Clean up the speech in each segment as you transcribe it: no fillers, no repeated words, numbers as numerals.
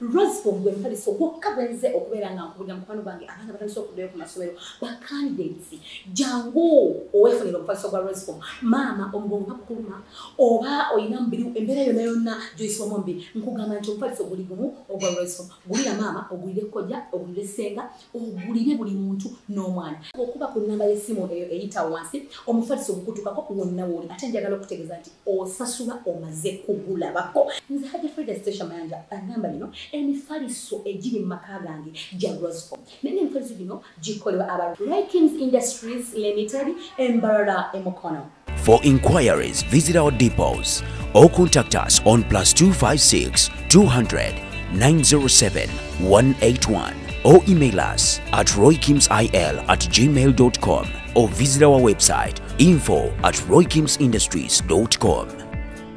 Rosform gwe mfaliso gwokka bwenze okubeera nga nkubulira mukwano bange abaana batandise okuddayo ku masomero bacandidates jangu oweefunira omufaliso gwa Rosform maama omugongo gakukuluma oba oyina mubiri embeera yonna yonna gyoyisibwamu omubiri nkugamba nti omufaliso guli gumu ogwa Rosform gulira maama ogulire kojja ogulire senga ogulire buli muntu n'omwana okuba ku nnamba y'essimu eyo eyita wansi omufaliso gukutukako wonna woli ate njagala okutegeeza nti osasula omaze kugulabako nze Hajja Frida station manager agamba bino emifaliso egiri mu maka gange gya Rosform naye emifaliso gino gikolewa aba Roykins Industries Limited Mbarara Emokono. For inquiries, visit our depots or contact us on +256 200 907 181 or email us at roykimsil@gmail.com or visit our website info@roykimsindustries.com.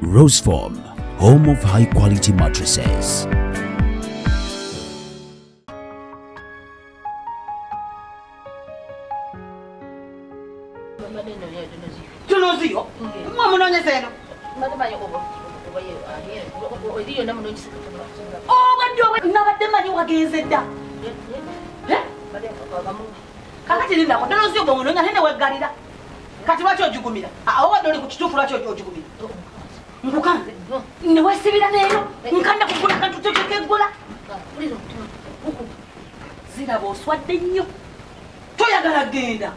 Rosform, home of high quality mattresses. Tunozio? Mwamunonya zeno. Oh, when nabadde manyi wagenze dda. Kakati linda ko tunozio bomunonya nene weggalira. Kati lwaki ojugumira? Wadde oli ku kituufu lwaki ojugumira? Nkukanze. Ne wesibira leero. Nkanda kugula kantu tekeggula. Ziraba oswadde nnyo. Toyagala genda.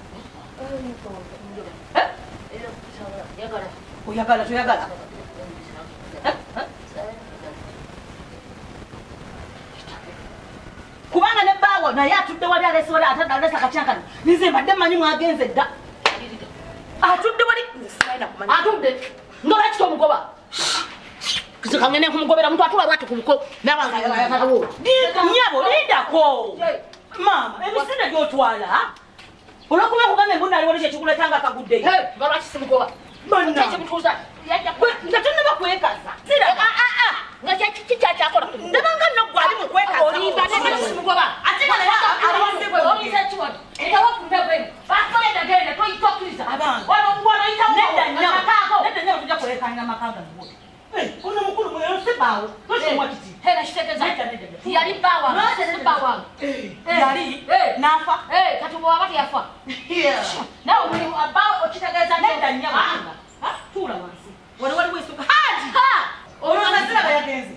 Oyagala toyagala. Kubanga ne baawo naye atudde wali aleesobola atadalesa kacankana. Nze mbadde mmanyi mwagenze dda. Atudde wali atudde. Nolwaki tomugoba? Kangene kumugobera muntu atula lwatu kumuko nabanga ayagalawo. Nyabo lindako. Mama, ebisinde byotwala. Olwokuba kugambe mbunda aliwo kye kikuletanga akagudde. Balwaki simugoba? Bonna. Kye mutuuza. Nga tonnaba kwekaza. Nga kyakyakola. Ndabanga nno gwali mu kwekaza. Olimba ne simugoba. Ate nga aliwanze gwe oyiza kiwano. Etawafunde bwe. Bakolenda genda toyitokiriza. Wano itawo. Nedda nnyo tujja kulekanga amakanga ngoye. Ono mukulu mwe yosebaawo. Toshimwa kiti. Hera shitegeza. Yali bawa. Bawa. Yali nafa. Kati bwabati yafa. Nawe muri abawo okitegeza nedda nnyo. Tula wansi. Wali wesuka. Haji. Ono anazira bayagenze.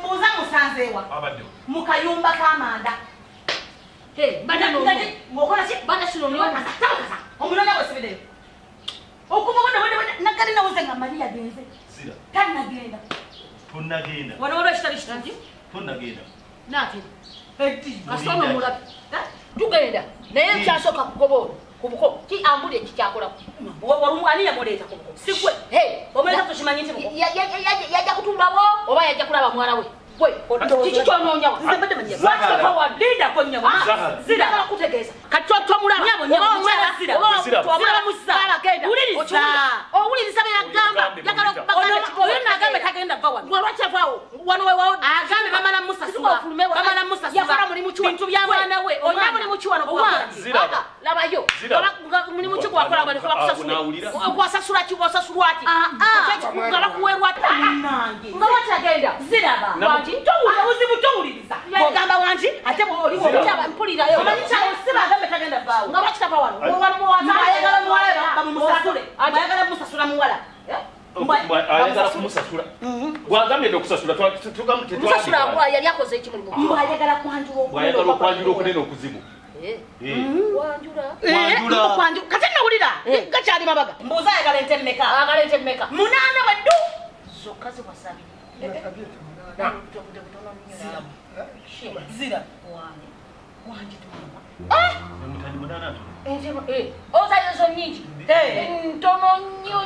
Muza musanzeewa. Abadde. Mukayumba kamanda. Bana no. Ngokola ki? Bana sino no. Omulonya bwesibide. Okuba wende nakali na uzenga Maria genze. Sira. Kana genda. Tunagenda. Wano kitali kitanji? Tunagenda. Nati. Asono mulabi. Tugenda. Naye kyasoka kugobo. Kubuko ki ambule kikyakola. Warumu ani yamoleta kubuko. Sikwe. Omuleta tushimanyite buko. Yajja kutumbawo oba yajja kulaba mwana we. Kiki kyononyawa? Nzembadde manya. Lwaki kwa linda ko nyawa? Zira kala kutegeeza. Katoto mulaba. Nyabo nyawa zira. Twamala musala genda. Uliriza. Uliriza yagamba. Yakala kubagamba. Oyo nagamba tagenda bawa. Lwaki avawo? Wano we wawo. Agambe bamala musasula. Bamala musasula. Yakala muri muchwa. Bintu by'abana we. Onyabo muri muchwa no kwa. Zira. Labayo. Muri muchwa kwa kola bali kwa kusasula. Kwa sasula ki kwa sasulwati. Ngala kuwerwa nange. Ngala tagenda. Zira ba. Uzibutuliriza ogamba wanji ate oli wokyaba mpulira yo manyichawo sibagambe tagenda bawo nga bakitapa wano wano muwata ayagala muwala bamusasule ayagala musasula muwala ayagala kumusasula bwagambye okusasula tugamute musasula bwa yali akoze ekimulimu ayagala kwanjula okunene okuzibu wanjula kati nawulira gakyali mabaga mbuuza ayagala ente mmeka munana baddu zokazi wasabi Zira. Wanji ozayo nyingi. Ntono nnyo.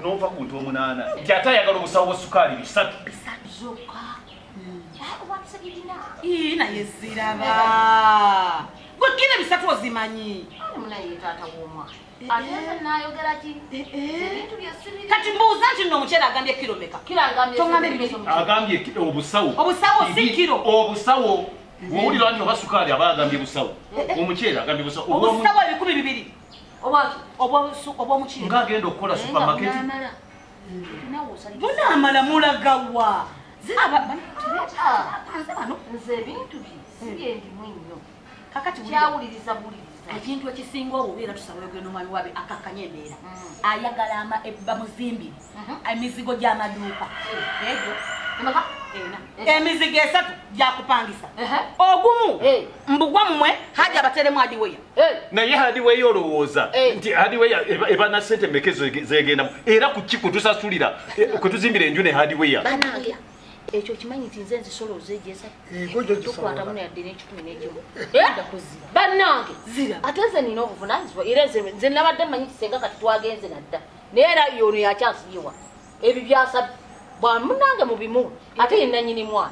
Nova kuntu omunana. Kyata yagala obusawo sukali bisatu. Zoka. Ina yeziraba. Gwekire bisatu ozimanyi. Munaye tata woma. Ate nayogera ki? Kati mbuuza nti nno omukyera agambye kilo meka. Tongambe bibezo. Agambye obusawo. Obusawo si kilo. Obusawo. Wulira nti obasukali abagambye busawo. Omukyera agambye busawo. Obusawo ebikumi bibiri. Obwaki? Obwomukyera. Ngagenda okukola supermarket. Bunamala mulagawa. nze ebintu sibyendi mwinyo kakati kyawuliriza buliriza ekintu ekisinga obubi era tusabwe n'omwami wabe akakkanya embeera ayagala bamuzimbire emizigo gy'amaduuka egyo emizigo 3 gyakupangisa ogumu mbugwa mumwe haja bateremu hadiweya naye hadiweya olowooza nti hadiweya eba na ssente mmeka zegendamu era ku ki kutusasulira kutuzimbira enju ne hadiweya ekyo kimanyi nti nze nzisoloza egyesa tukwata muno yadde n'ekikumi n'ekimu bannange ate nze nina obuvunanyizibwa era nze nabadde mmanyi kisenga kati twagenze nadda naye era yono yakyasiyiwa ebyo byasabye bwamunange mubimu ate yenanyini mwana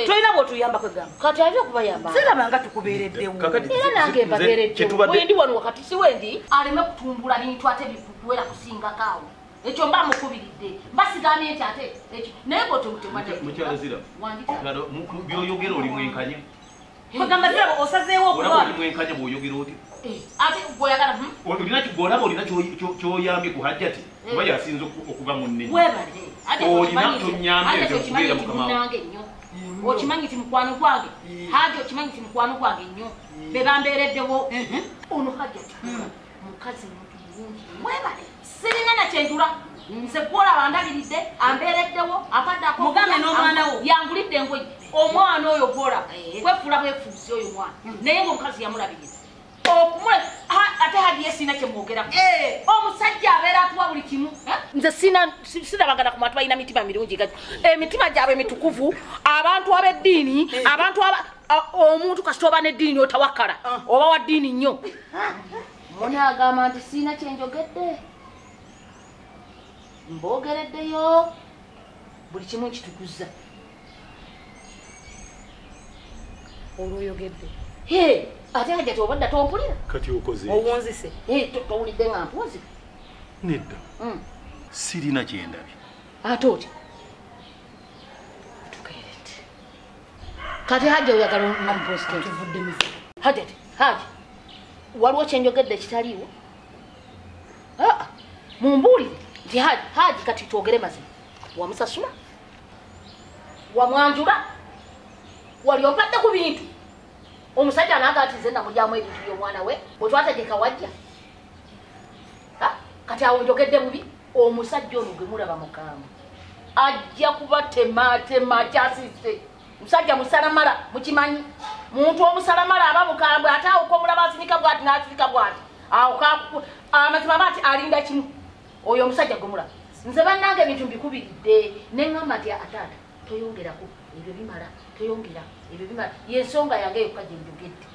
tolina bwotuyambako egamba kati ate okubayamba sirabanga tukubeereddewo era nange mbabeereddewo wendi wano wakati si wendi aleme kutumbula bintu ate bikuwera kusingakaawo ekyo mba mukubiridde mbasigamye nti ate ekyo naye mukyalazira byoyogera oli mwenkanya kugamba zirabo osazeewo olaba oli mwenkanya bw'oyogera otyo ate gwoyagala olaba olina kyoyambye ku hajjati kuba yasinza okuva mu nnene olina tonyambye ekyokubeera mukamange nnyo okimanyi nti mukwano gwange haja okimanyi nti mukwano gwange nnyo be bambeereddewo ono hajjati mukazi muntu bulungi mwebale sirina nakyendula nze gwolaba ndaliridde ambeereddewo akaddako mugambe n'omwana wo yangulidde engoyi omwana oyo gwolaba kwefuula bwefuusi oyo mwana naye ngaomukazi yamulabiriza okumule ate hadi yesina kyemwogerako omusajja abeera atuwa buli kimu nze sirabagana ku bantu balina mitima mirungi gajo emitima gyabwe mitukuvu abantu ab'eddiini abantu omuntu kasita oba n'eddiini n'otawakkala oba wa ddiini nnyo munaagamba nti siina kyenjogedde mboogereddeyo buli kimu nkitukuza olwoyogedde ate hajja tobadda tompulira kati okoze owunzise towulidde nga mpunzika nedda sirina kyendabye ate oti tukeredde kati hajja oyagala mpunzikatuvudde haja waliwo kyenjogedde ekitaliiwo mumbuulire nti haji kati twogere mazima wamusasula wamwanjula wali ompadde ku bintu omusajja anaga ati nze namulyamu ebintu by'omwana we bwe twategeka wajja kati awo njogedde bubi omusajja ono gwe mulaba mukaamu ajja kuba tematema kyasise musajja musalamala mukimanyi muntu omusalamala aba mukambwe ate awo komulaba asinika bwati n'asirika bwati awo amazima baati alinda kimu oyo omusajja gwe mulaba nze bannange ebintu mbikubiridde neŋŋamba nti ataata toyongerako ebyo bimala toyongera ebyo bimala yensonga yange yokka gye njogedde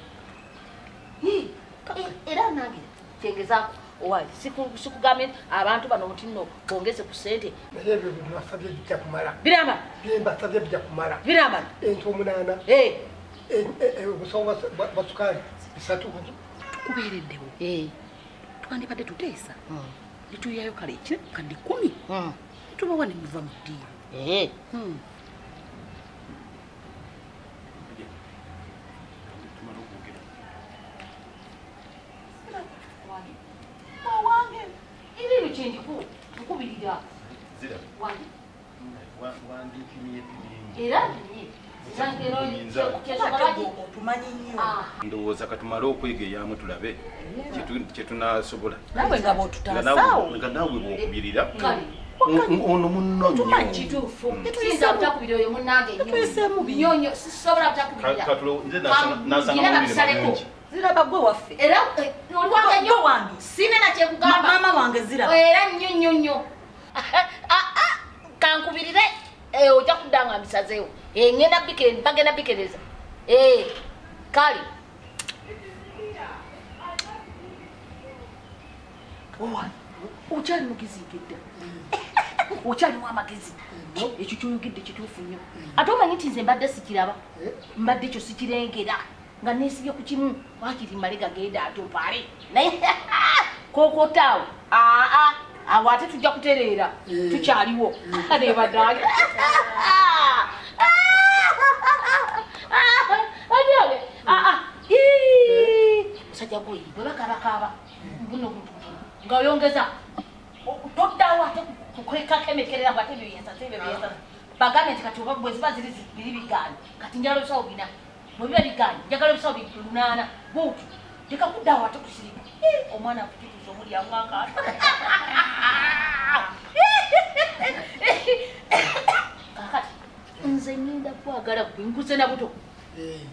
era nange kyengezaako owali sikugambye abantu bano nti nno bongeze ku ssente naye ebyo byebasabye bijja kumala biramala byembasabye bijja kumala biramala ente 8 obusawo bwa sukaali 3 tukubeereddewo twandibadde tuteesa nituyayo kale ekire kadde 10 tubawa ne muva mu ddiiro wange ibintu kyendiku nkubirira era ndowooza katumale okwegeyamu tulabe kyetunasobola nawe nga bwotutaasaawo nga naawe bwokubirira ono muno nnyo kituufu tuyinza butakubira oyo munnange nnyo sisobola butakubira ziraba gwe waffe era olwange nnyo wange sine nakyekugamba mama wange ziraba era nnyo kankubirire ojja kudda nga mbisazeewo bagenda bikereza kale okyali mugizigedda okyalimu amagezi ekyo kyoyogedde kituufu nnyo ate omanyi nti nze mbadde sikiraba mbadde ekyo sikirengera nga nesibye ku kimu wakiri male gagenda atopaale naye kokotaawo awo ate tujja kutereera tukyaliwo nebaddaali musajja gwe bwe bakabakaaba buno nga oyongeza toddawo ate kukakemekerera bwate byoyesasebyo byesasa bagambe nti kati bwe ziba ziri biri biganye kati njalo bisawo bina bwe biba biganye njagala bisawo bilunaana buutu tekakuddawo ate kusirika omwana akutituza omuli amwaka kakati nze ngenda kwagala gwe nkuze na buto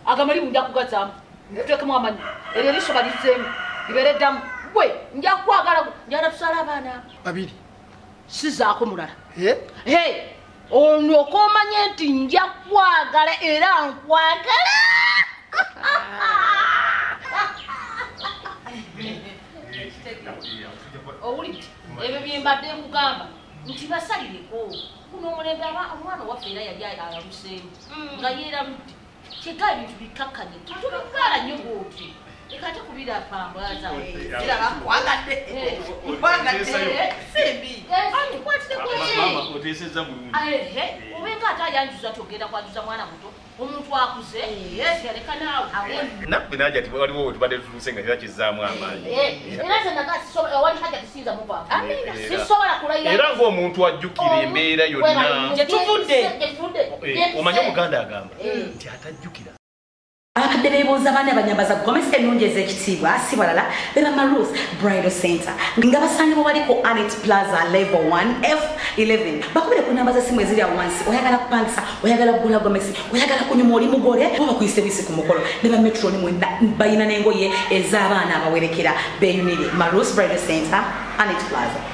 agamali nja kugazaamu nkuteekemu amanyi eryo eriso balizeemu libeere ddamu gwe nja kwagala njagala tusala abaana babiri sizaako mulala olyoka omanye nti nja kwagala era nkwagala owulidde ebyo byembadde nkugamba nti basalireko kuno omulembe omwana owaffe era yali alaluseemu nga yeeraludde kyega ebintu bikakkanye tubikaala nnyo bwoti ekate kubira pambaza kwagadde simbi oteseza bulungi obenga ate ayanjuza togenda kwanjuza mwana muto omuntu akuze yaleka naawe nabbe naja ti waliwo wetubadde tutuse nga kiba kizzaamu amaanyi era zenagawali haja tisinza muvaamu sisobola kulayira era ng'omuntu ajjukira embeera yonna gyetuvudde omanye omuganda agamba nti atajjukira abakadde beebuuza baana abanyambaza gomesa ennungi ez'ekitiibwa si balala beba Maruth Bridal Center nga basangibwa baliko Anet Plaza level 1 F11 bakubire ku namba z'essimu eziri awo wansi oyagala kupangisa oyagala kugula gomesi oyagala kunyuma oli mugole oba kuyise bisi ku mukolo ne ba Metro ni mwenna bayina n'engoye ez'abaana abawerekera beeyunire Maruth Bridal Center Anet Plaza